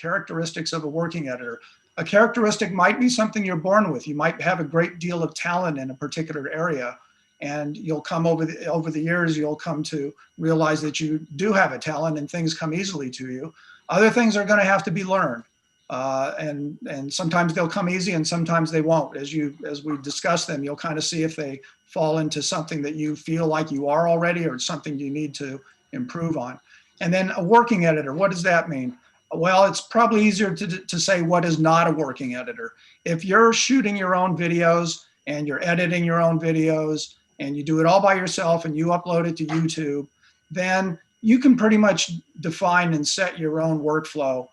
characteristics of a working editor. A characteristic might be something you're born with. You might have a great deal of talent in a particular area, and you'll come over the years, you'll come to realize that you do have a talent and things come easily to you. Other things are going to have to be learned. And sometimes they'll come easy and sometimes they won't. As we discuss them, you'll kind of see if they fall into something that you feel like you are already or something you need to improve on. And then a working editor, what does that mean? Well, it's probably easier to say what is not a working editor. If you're shooting your own videos and you're editing your own videos and you do it all by yourself and you upload it to YouTube, then you can pretty much define and set your own workflow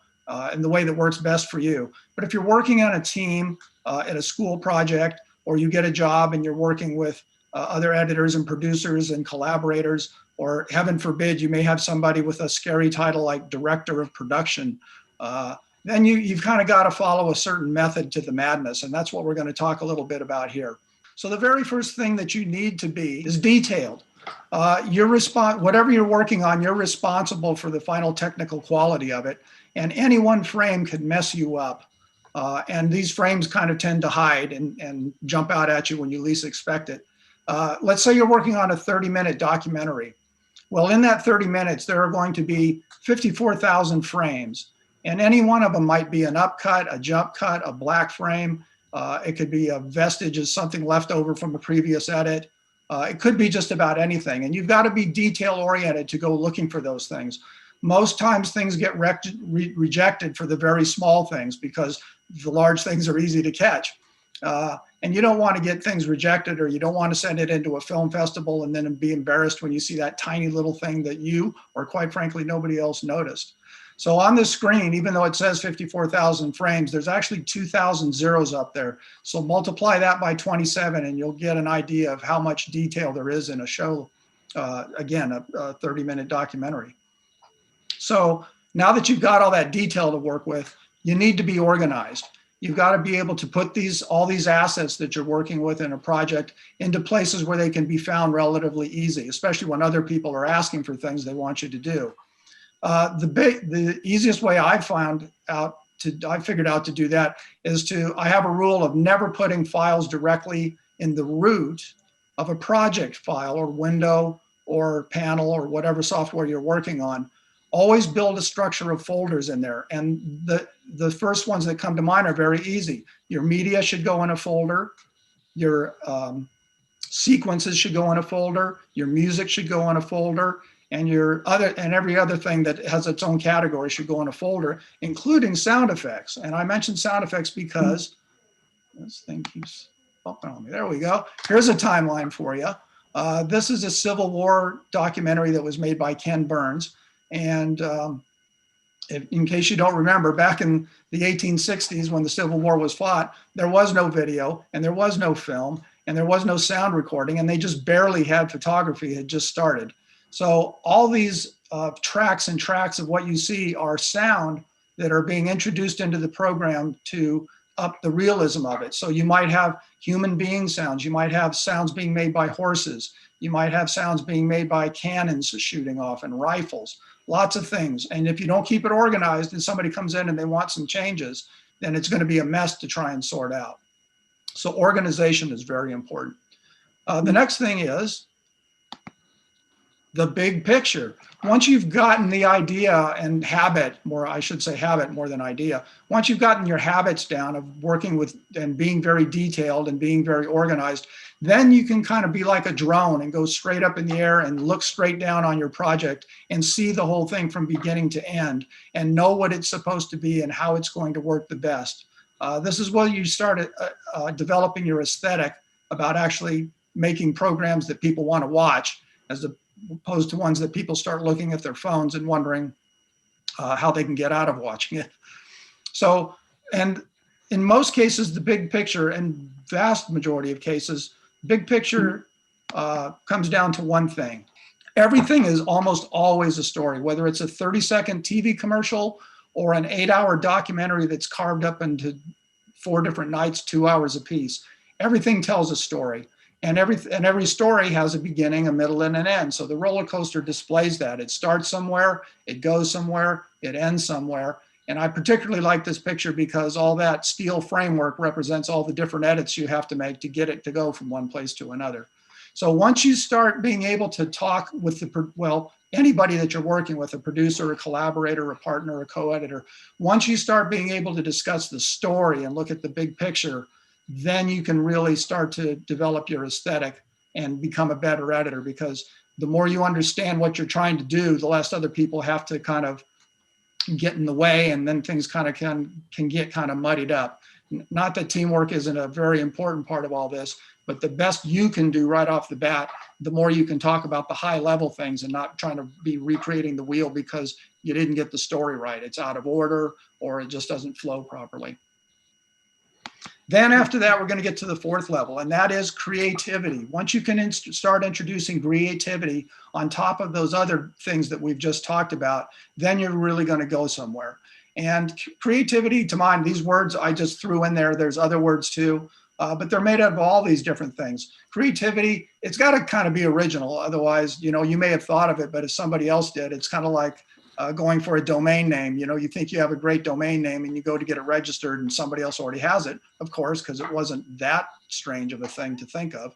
in the way that works best for you. But if you're working on a team at a school project, or you get a job and you're working with other editors and producers and collaborators, or heaven forbid, you may have somebody with a scary title like director of production, then you've kind of got to follow a certain method to the madness. And that's what we're going to talk a little bit about here. So the very first thing that you need to be is detailed. Whatever you're working on, you're responsible for the final technical quality of it. And any one frame could mess you up. And these frames kind of tend to hide and jump out at you when you least expect it. Let's say you're working on a 30-minute documentary. Well, in that 30 minutes, there are going to be 54,000 frames. And any one of them might be an upcut, a jump cut, a black frame. It could be a vestige of something left over from a previous edit. It could be just about anything. And you've got to be detail-oriented to go looking for those things. Most times things get rejected for the very small things because the large things are easy to catch. And you don't want to get things rejected, or you don't want to send it into a film festival and then be embarrassed when you see that tiny little thing that you, or quite frankly, nobody else noticed. So on the screen, even though it says 54,000 frames, there's actually 2,000 zeros up there. So multiply that by 27 and you'll get an idea of how much detail there is in a show, again, a 30-minute documentary. So now that you've got all that detail to work with, you need to be organized. You've got to be able to put all these assets that you're working with in a project into places where they can be found relatively easy, especially when other people are asking for things they want you to do. The easiest way I figured out to do that is I have a rule of never putting files directly in the root of a project file or window or panel or whatever software you're working on. Always build a structure of folders in there. And the first ones that come to mind are very easy. Your media should go in a folder. Your sequences should go in a folder. Your music should go in a folder. And every other thing that has its own category should go in a folder, including sound effects. And I mentioned sound effects because this thing keeps bumping on me. There we go. Here's a timeline for you. This is a Civil War documentary that was made by Ken Burns. And in case you don't remember, back in the 1860s when the Civil War was fought, there was no video and there was no film and there was no sound recording, and they just barely had photography, had just started. So all these tracks and tracks of what you see are sound that are being introduced into the program to up the realism of it. So you might have human being sounds, you might have sounds being made by horses, you might have sounds being made by cannons shooting off and rifles. Lots of things. And if you don't keep it organized and somebody comes in and they want some changes, then it's going to be a mess to try and sort out. So organization is very important. The next thing is the big picture. Once you've gotten the idea and habit, I should say habit more than idea, once you've gotten your habits down of working with and being very detailed and being very organized, then you can kind of be like a drone and go straight up in the air and look straight down on your project and see the whole thing from beginning to end and know what it's supposed to be and how it's going to work the best. This is where you start developing your aesthetic about actually making programs that people want to watch, as opposed to ones that people start looking at their phones and wondering how they can get out of watching it. So, and in most cases, the big picture, and vast majority of cases, big picture comes down to one thing. Everything is almost always a story, whether it's a 30-second TV commercial or an 8-hour documentary that's carved up into 4 different nights, 2 hours apiece. Everything tells a story. And every story has a beginning, a middle, and an end. So the roller coaster displays that. It starts somewhere, it goes somewhere, it ends somewhere. And I particularly like this picture because all that steel framework represents all the different edits you have to make to get it to go from one place to another. So once you start being able to talk with anybody that you're working with, a producer, a collaborator, a partner, a co-editor, once you start being able to discuss the story and look at the big picture, then you can really start to develop your aesthetic and become a better editor, because the more you understand what you're trying to do, the less other people have to kind of get in the way, and then things kind of can get kind of muddied up. Not that teamwork isn't a very important part of all this, but the best you can do right off the bat, the more you can talk about the high level things and not trying to be recreating the wheel because you didn't get the story right. It's out of order or it just doesn't flow properly. Then after that, we're going to get to the fourth level, and that is creativity. Once you can start introducing creativity on top of those other things that we've just talked about, then you're really going to go somewhere. And creativity, to mind, these words I just threw in there, there's other words too, but they're made up of all these different things. Creativity, it's got to kind of be original. Otherwise, you know, you may have thought of it, but if somebody else did, it's kind of like going for a domain name. You know, you think you have a great domain name and you go to get it registered and somebody else already has it, of course, because it wasn't that strange of a thing to think of.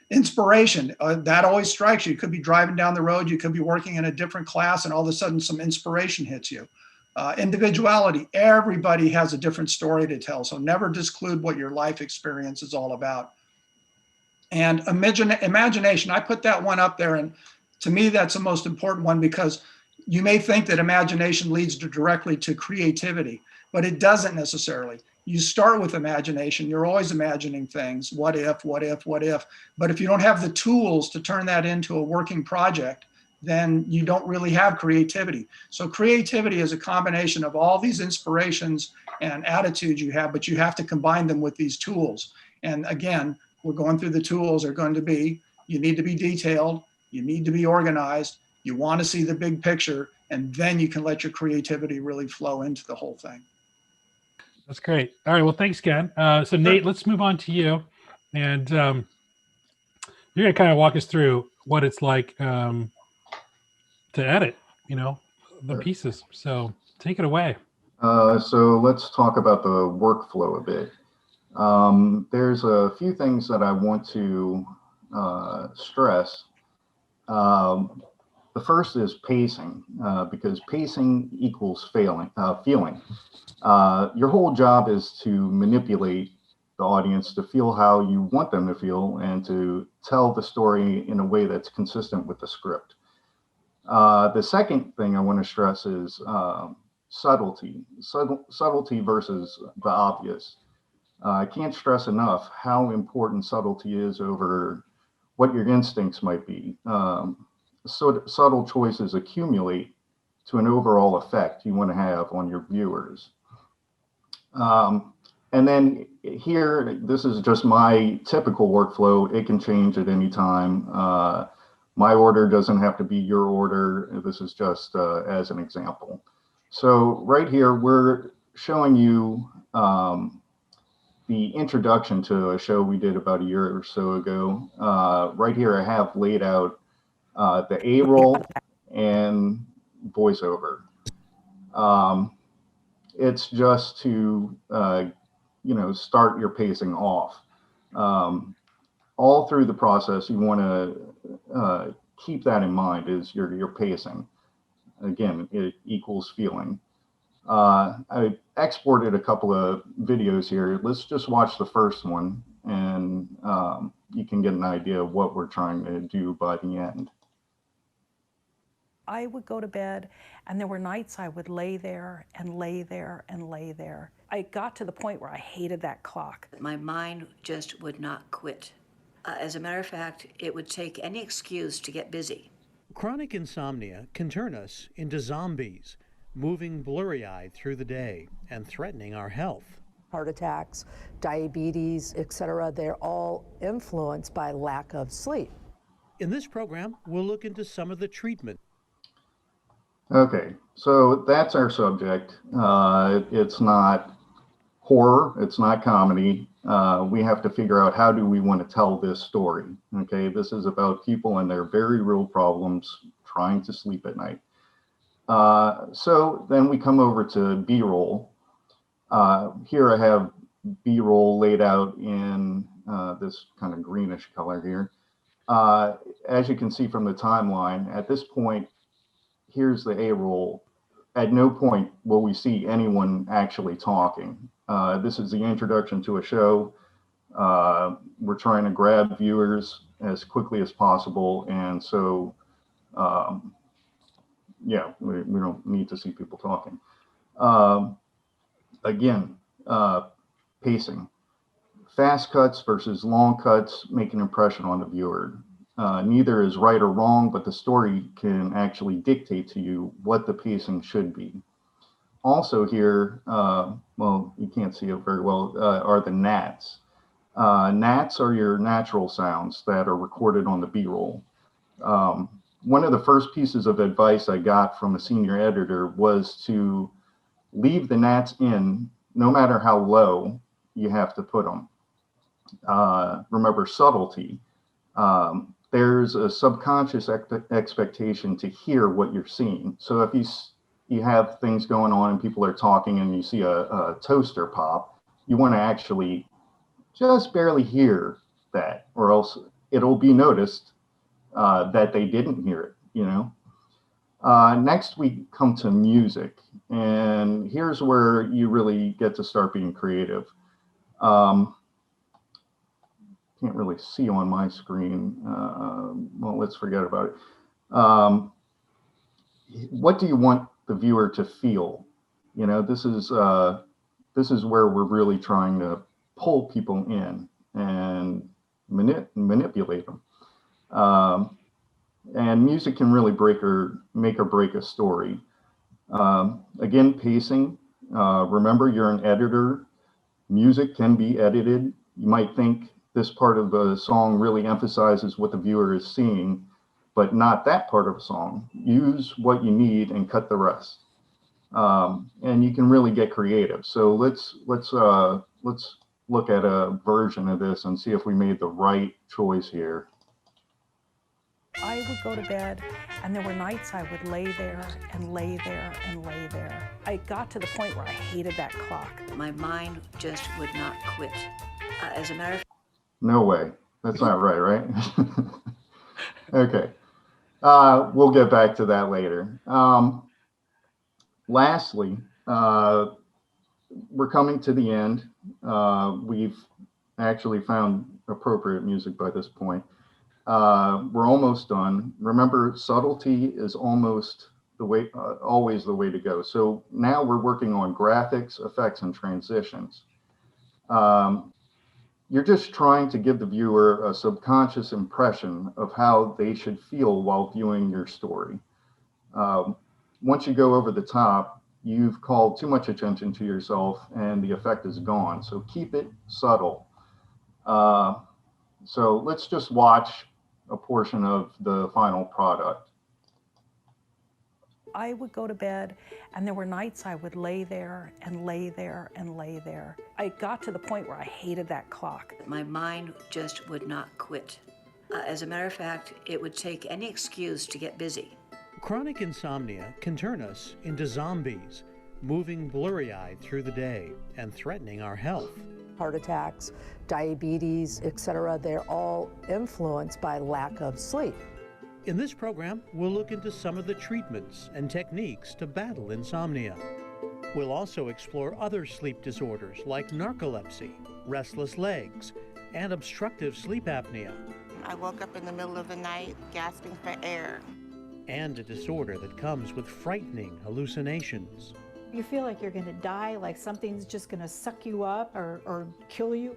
Inspiration, that always strikes you. You could be driving down the road, you could be working in a different class, and all of a sudden some inspiration hits you. Individuality, everybody has a different story to tell, so never disclude what your life experience is all about. And imagination, I put that one up there, and to me that's the most important one, because you may think that imagination leads directly to creativity, but it doesn't necessarily. You start with imagination, you're always imagining things, what if, what if, what if, but if you don't have the tools to turn that into a working project, then you don't really have creativity. So creativity is a combination of all these inspirations and attitudes you have, but you have to combine them with these tools. And again, we're going through the tools are going to be, you need to be detailed, you need to be organized, you want to see the big picture, and then you can let your creativity really flow into the whole thing. That's great. All right. Well, thanks, Ken. So Nate, let's move on to you. And you're going to kind of walk us through what it's like to edit, you know, the pieces. So take it away. So let's talk about the workflow a bit. There's a few things that I want to stress. The first is pacing, because pacing equals feeling. Your whole job is to manipulate the audience to feel how you want them to feel and to tell the story in a way that's consistent with the script. The second thing I want to stress is subtlety. Subtlety versus the obvious. I can't stress enough how important subtlety is over what your instincts might be. So subtle choices accumulate to an overall effect you want to have on your viewers. And then here, this is just my typical workflow. It can change at any time. My order doesn't have to be your order. This is just as an example. So right here, we're showing you the introduction to a show we did about a year or so ago. Right here, I have laid out the A-roll and voiceover. It's just to, you know, start your pacing off. All through the process, you want to keep that in mind, is your pacing. Again, it equals feeling. I exported a couple of videos here. Let's just watch the first one, and you can get an idea of what we're trying to do by the end. I would go to bed, and there were nights I would lay there and lay there and lay there. I got to the point where I hated that clock. My mind just would not quit. As a matter of fact, it would take any excuse to get busy. Chronic insomnia can turn us into zombies, moving blurry-eyed through the day and threatening our health. Heart attacks, diabetes, etc., they're all influenced by lack of sleep. In this program, we'll look into some of the treatment. Okay, so that's our subject. It's not horror, it's not comedy. We have to figure out, how do we want to tell this story? Okay, this is about people and their very real problems trying to sleep at night. So then we come over to B-roll. Here I have B-roll laid out in this kind of greenish color here. As you can see from the timeline, at this point, here's the A-roll. At no point will we see anyone actually talking. This is the introduction to a show. We're trying to grab viewers as quickly as possible, and so yeah, we don't need to see people talking. Again, pacing. Fast cuts versus long cuts make an impression on the viewer. Neither is right or wrong, but the story can actually dictate to you what the pacing should be. Also here, well, you can't see it very well, are the nats. Nats are your natural sounds that are recorded on the B-roll. One of the first pieces of advice I got from a senior editor was to leave the nats in, no matter how low you have to put them. Remember subtlety. There's a subconscious expectation to hear what you're seeing. So if you have things going on and people are talking and you see a toaster pop, you want to actually just barely hear that, or else it'll be noticed that they didn't hear it, you know. Next we come to music, and here's where you really get to start being creative. Can't really see on my screen. Well, let's forget about it. What do you want the viewer to feel? You know, this is where we're really trying to pull people in and manipulate them. And music can really make or break a story. Again, pacing. Remember, you're an editor. Music can be edited. You might think this part of the song really emphasizes what the viewer is seeing, but not that part of a song. Use what you need and cut the rest. And you can really get creative. So let's look at a version of this and see if we made the right choice here. I would go to bed, and there were nights I would lay there and lay there and lay there. I got to the point where I hated that clock. My mind just would not quit. As a matter of No way. That's not right? Okay. We'll get back to that later. Lastly, we're coming to the end. We've actually found appropriate music by this point. We're almost done. Remember, subtlety is almost the way, always the way to go. So now we're working on graphics, effects, and transitions. You're just trying to give the viewer a subconscious impression of how they should feel while viewing your story. Once you go over the top, you've called too much attention to yourself and the effect is gone. So keep it subtle. So let's just watch a portion of the final product. I would go to bed, and there were nights I would lay there and lay there and lay there. I got to the point where I hated that clock. my mind just would not quit. As a matter of fact, it would take any excuse to get busy. Chronic insomnia can turn us into zombies, moving blurry-eyed through the day and threatening our health. Heart attacks, diabetes, etc., they're all influenced by lack of sleep. In this program, we'll look into some of the treatments and techniques to battle insomnia. We'll also explore other sleep disorders like narcolepsy, restless legs, and obstructive sleep apnea. I woke up in the middle of the night gasping for air. And a disorder that comes with frightening hallucinations. You feel like you're going to die, like something's just going to suck you up or kill you.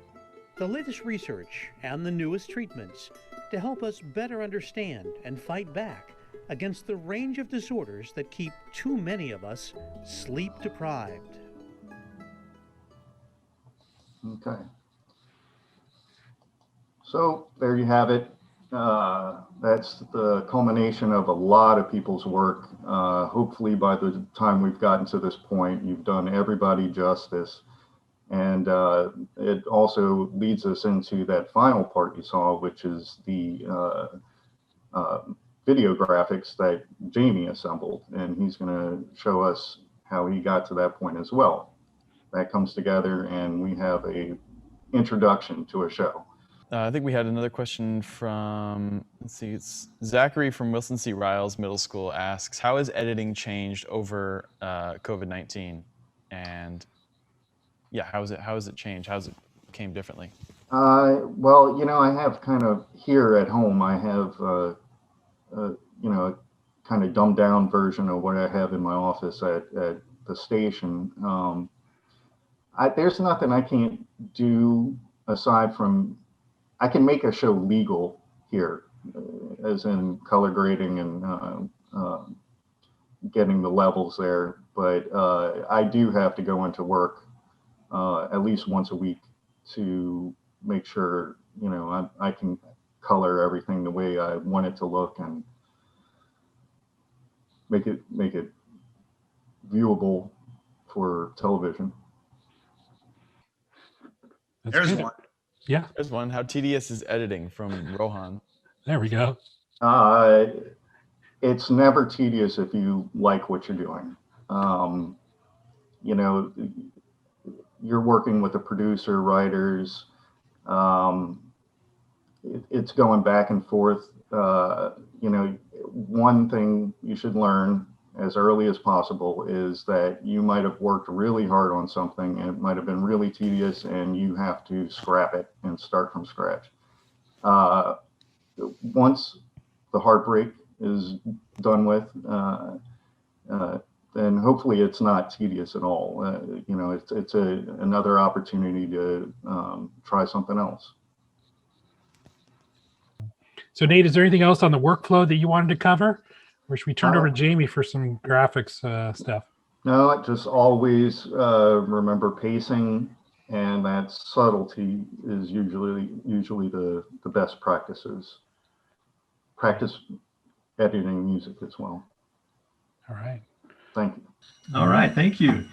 The latest research and the newest treatments to help us better understand and fight back against the range of disorders that keep too many of us sleep deprived. Okay. So there you have it. That's the culmination of a lot of people's work. Hopefully by the time we've gotten to this point, you've done everybody justice. And it also leads us into that final part you saw, which is the video graphics that Jamie assembled, and he's going to show us how he got to that point as well. That comes together, and we have a introduction to a show. I think we had another question from, let's see, it's Zachary from Wilson C. Riles Middle School asks, how has editing changed over COVID-19? And yeah, how has it changed? How has it came differently? Well, you know, I have kind of here at home, I have, you know, a kind of dumbed down version of what I have in my office at the station. There's nothing I can't do aside from, I can make a show legal here, as in color grading and getting the levels there. But I do have to go into work at least once a week to make sure, you know, I can color everything the way I want it to look and make it viewable for television. There's good. one. Yeah, There's one. How tedious is editing from Rohan? there we go. It's never tedious if you like what you're doing. You know, you're working with a producer, writers. It's going back and forth. You know, one thing you should learn as early as possible is that you might have worked really hard on something and it might have been really tedious and you have to scrap it and start from scratch. Once the heartbreak is done with, then hopefully it's not tedious at all. You know, it's another opportunity to try something else. So Nate, is there anything else on the workflow that you wanted to cover? Or should we turn over to Jamie for some graphics stuff? No, just always remember pacing, and that subtlety is usually the best practices. Practice editing music as well. All right. Thank you. All right, thank you.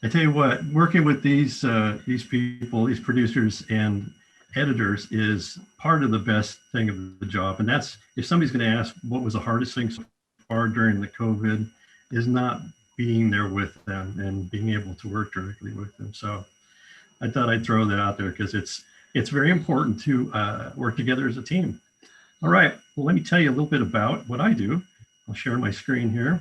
I tell you what, working with these people, these producers and editors is part of the best thing of the job. And that's, if somebody's going to ask what was the hardest thing so far during the COVID, is not being there with them and being able to work directly with them. So I thought I'd throw that out there because it's very important to work together as a team. All right, well, let me tell you a little bit about what I do. I'll share my screen here.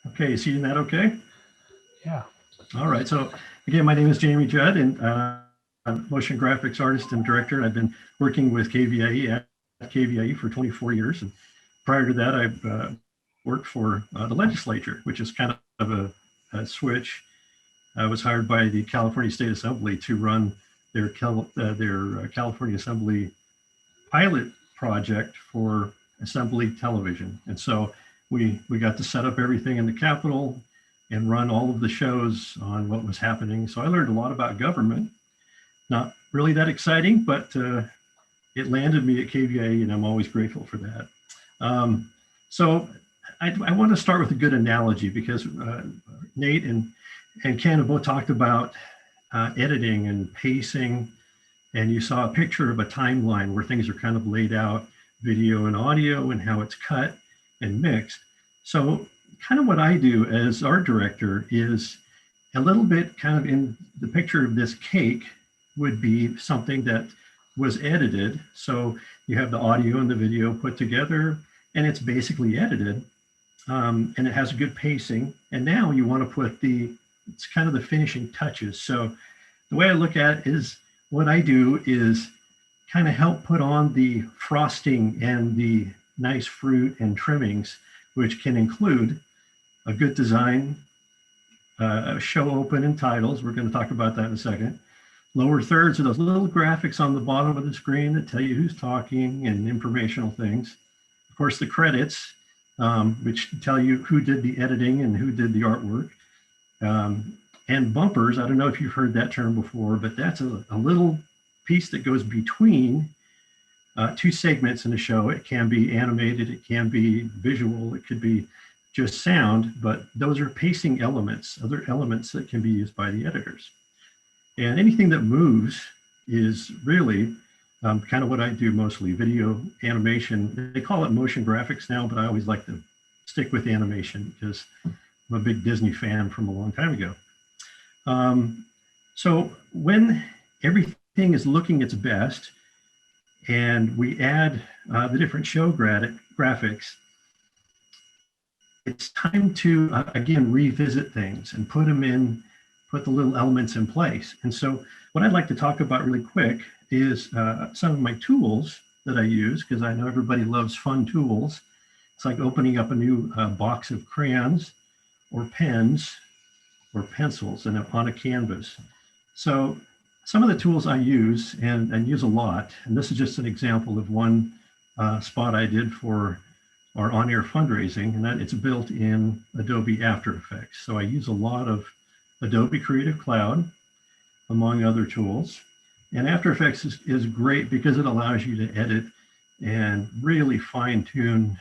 Okay, you seeing that okay? Yeah. All right, so again, my name is Jamie Judd, and I'm a motion graphics artist and director. I've been working with KVIE at KVIE for 24 years. And prior to that, I've worked for the legislature, which is kind of a switch. I was hired by the California State Assembly to run their California Assembly pilot project for Assembly television. And so we got to set up everything in the Capitol and run all of the shows on what was happening. So I learned a lot about government. Not really that exciting, but it landed me at KVIE, and I'm always grateful for that. So I want to start with a good analogy because Nate and Ken have both talked about editing and pacing, and you saw a picture of a timeline where things are kind of laid out, video and audio, and how it's cut and mixed. So kind of what I do as art director is a little bit kind of in the picture of this cake would be something that was edited. So you have the audio and the video put together and it's basically edited and it has a good pacing. And now you want to put it's kind of the finishing touches. So the way I look at it is what I do is kind of help put on the frosting and the nice fruit and trimmings, which can include a good design, a show open and titles. We're going to talk about that in a second. Lower thirds are those little graphics on the bottom of the screen that tell you who's talking and informational things. Of course, the credits, which tell you who did the editing and who did the artwork. And bumpers, I don't know if you've heard that term before, but that's a little piece that goes between two segments in a show. It can be animated, it can be visual, it could be just sound, but those are pacing elements, other elements that can be used by the editors. And anything that moves is really kind of what I do mostly, video animation. They call it motion graphics now, but I always like to stick with animation because I'm a big Disney fan from a long time ago. So when everything is looking its best and we add the different show graphics, it's time to, again, revisit things and put the little elements in place. And so what I'd like to talk about really quick is some of my tools that I use, because I know everybody loves fun tools. It's like opening up a new box of crayons or pens or pencils and on a canvas. So some of the tools I use and use a lot, and this is just an example of one spot I did for our on-air fundraising, and that it's built in Adobe After Effects. So I use a lot of Adobe Creative Cloud, among other tools. And After Effects is great because it allows you to edit and really fine-tune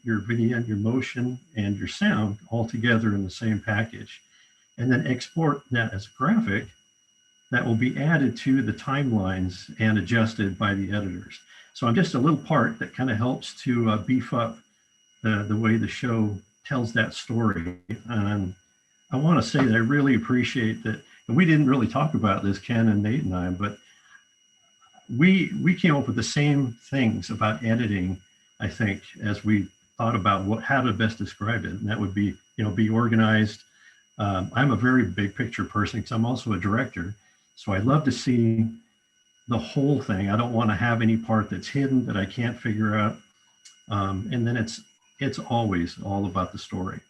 your video, your motion, and your sound all together in the same package. And then export that as a graphic that will be added to the timelines and adjusted by the editors. So I'm just a little part that kind of helps to beef up the way the show tells that story. And I want to say that I really appreciate that. And we didn't really talk about this, Ken and Nate and I, but we came up with the same things about editing, I think, as we thought about how to best describe it. And that would be, be organized. I'm a very big picture person because I'm also a director. So I love to see the whole thing. I don't want to have any part that's hidden that I can't figure out. And then it's always all about the story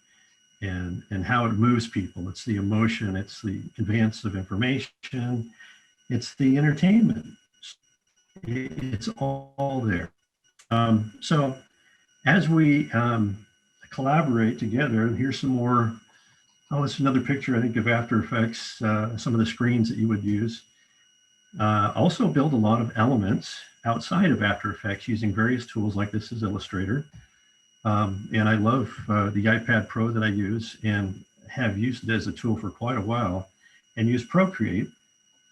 and how it moves people. It's the emotion, it's the advance of information, it's the entertainment. It's all there. So as we collaborate together, and here's some more, it's another picture, I think, of After Effects, some of the screens that you would use. Also build a lot of elements outside of After Effects using various tools like this is Illustrator. And I love the iPad Pro that I use and have used it as a tool for quite a while, and use Procreate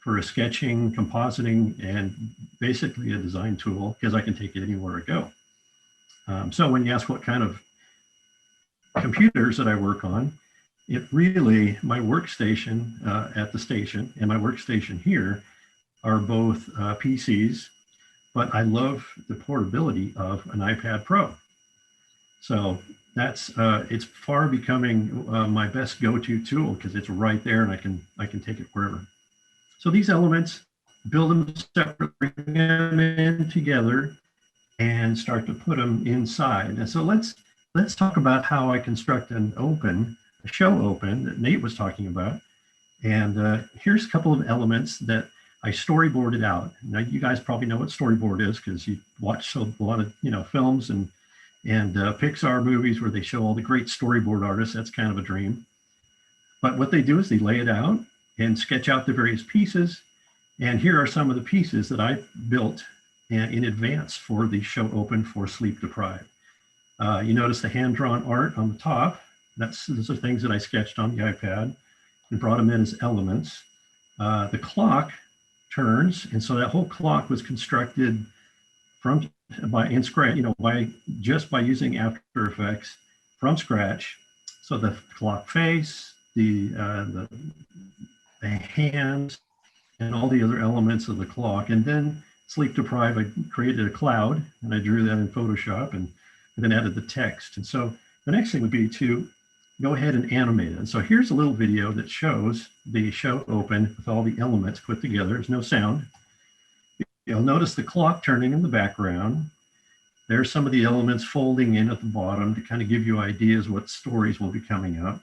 for a sketching, compositing, and basically a design tool because I can take it anywhere I go. So when you ask what kind of computers that I work on, it really, my workstation at the station and my workstation here are both PCs, but I love the portability of an iPad Pro. So that's it's far becoming my best go-to tool because it's right there and I can take it wherever. So these elements, build them separately, bring them in together, and start to put them inside. And so let's talk about how I construct a show open that Nate was talking about. And here's a couple of elements that I storyboarded out. Now you guys probably know what storyboard is because you watch a lot of films and Pixar movies where they show all the great storyboard artists. That's kind of a dream. But what they do is they lay it out and sketch out the various pieces. And here are some of the pieces that I built in advance for the show open for Sleep Deprived. You notice the hand-drawn art on the top. Those are things that I sketched on the iPad and brought them in as elements. The clock turns, and so that whole clock was constructed by using After Effects from scratch. So the clock face, the hands, and all the other elements of the clock. And then Sleep Deprived, I created a cloud and I drew that in Photoshop and then added the text. And so the next thing would be to go ahead and animate it. And so here's a little video that shows the show open with all the elements put together. There's no sound. You'll notice the clock turning in the background. There's some of the elements folding in at the bottom to kind of give you ideas what stories will be coming up.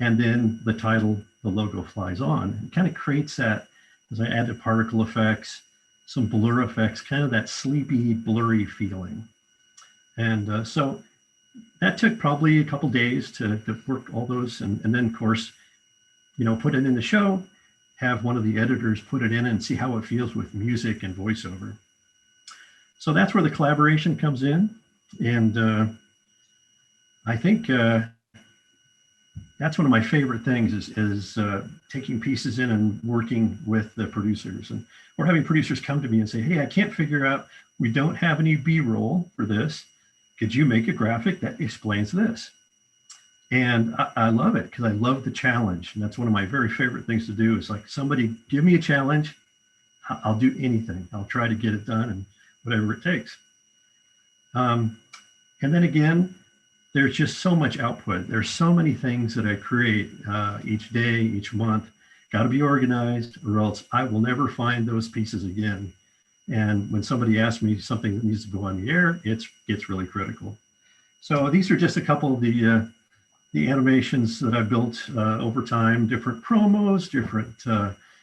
And then the title, the logo flies on. It kind of creates that, as I added particle effects, some blur effects, kind of that sleepy, blurry feeling. And so that took probably a couple days to work all those. And then, of course, put it in the show, have one of the editors put it in and see how it feels with music and voiceover. So that's where the collaboration comes in. And I think that's one of my favorite things is taking pieces in and working with the producers, and or having producers come to me and say, hey, I can't figure out, we don't have any B-roll for this. Could you make a graphic that explains this? And I love it because I love the challenge. And that's one of my very favorite things to do is like, somebody give me a challenge. I'll do anything. I'll try to get it done and whatever it takes. And then again, there's just so much output. There's so many things that I create each day, each month. Got to be organized or else I will never find those pieces again. And when somebody asks me something that needs to go on the air, it's really critical. So these are just a couple of the animations that I built over time, different promos, different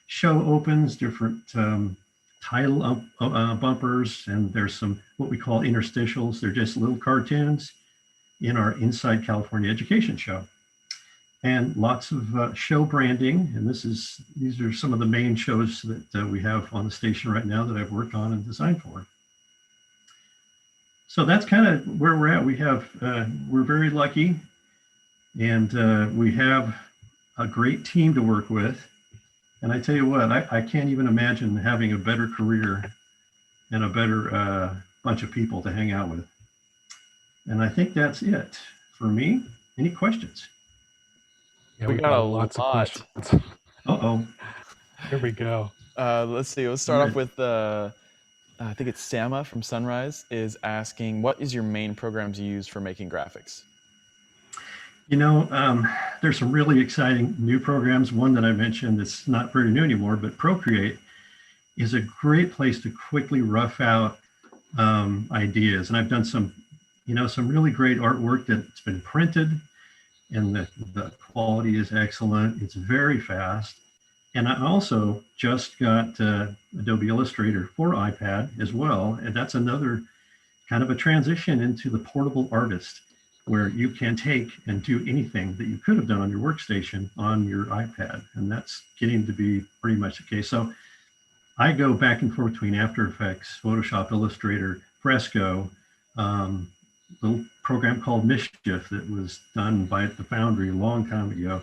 show opens, different title bumpers, and there's some what we call interstitials. They're just little cartoons in our Inside California Education show. And lots of show branding, and these are some of the main shows that we have on the station right now that I've worked on and designed for. So that's kind of where we're at. We're very lucky, and we have a great team to work with. And I tell you what, I can't even imagine having a better career and a better bunch of people to hang out with. And I think that's it for me. Any questions? Yeah, we got lots of questions. Uh-oh. Here we go. Let's see. Let's start off with, I think it's Sama from Sunrise is asking, what is your main programs you use for making graphics? You know, there's some really exciting new programs. One that I mentioned that's not very new anymore, but Procreate is a great place to quickly rough out ideas. And I've done some really great artwork that's been printed, and the quality is excellent. It's very fast. And I also just got Adobe Illustrator for iPad as well. And that's another kind of a transition into the portable artist, where you can take and do anything that you could have done on your workstation on your iPad. And that's getting to be pretty much the case. So I go back and forth between After Effects, Photoshop, Illustrator, Fresco, little program called Mischief that was done by the Foundry a long time ago.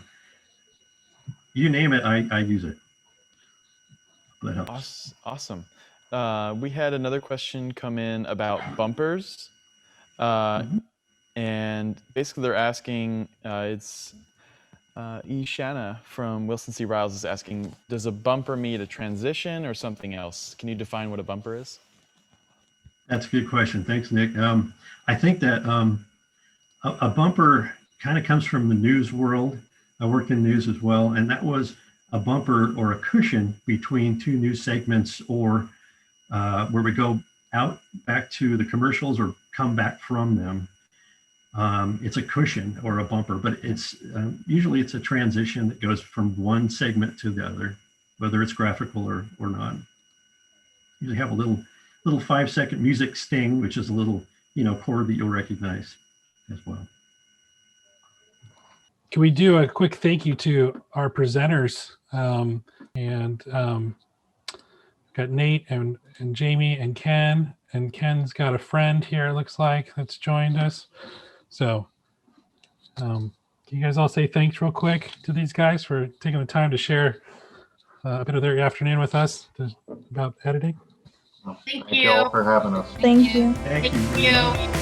You name it, I use it. That helps. Awesome. We had another question come in about bumpers. And basically they're asking, it's Ishana from Wilson C. Riles is asking, does a bumper mean a transition or something else? Can you define what a bumper is? That's a good question. Thanks, Nick. I think that a bumper kind of comes from the news world. I worked in news as well, and that was a bumper or a cushion between two news segments, or where we go out back to the commercials or come back from them. It's a cushion or a bumper, but it's usually it's a transition that goes from one segment to the other, whether it's graphical or not. Usually have a little 5-second music sting, which is a little, chord that you'll recognize as well. Can we do a quick thank you to our presenters? Got Nate and Jamie and Ken, and Ken's got a friend here, it looks like, that's joined us. So can you guys all say thanks real quick to these guys for taking the time to share a bit of their afternoon with us about editing? Thank you all for having us. Thank you. Thank you. Thank you.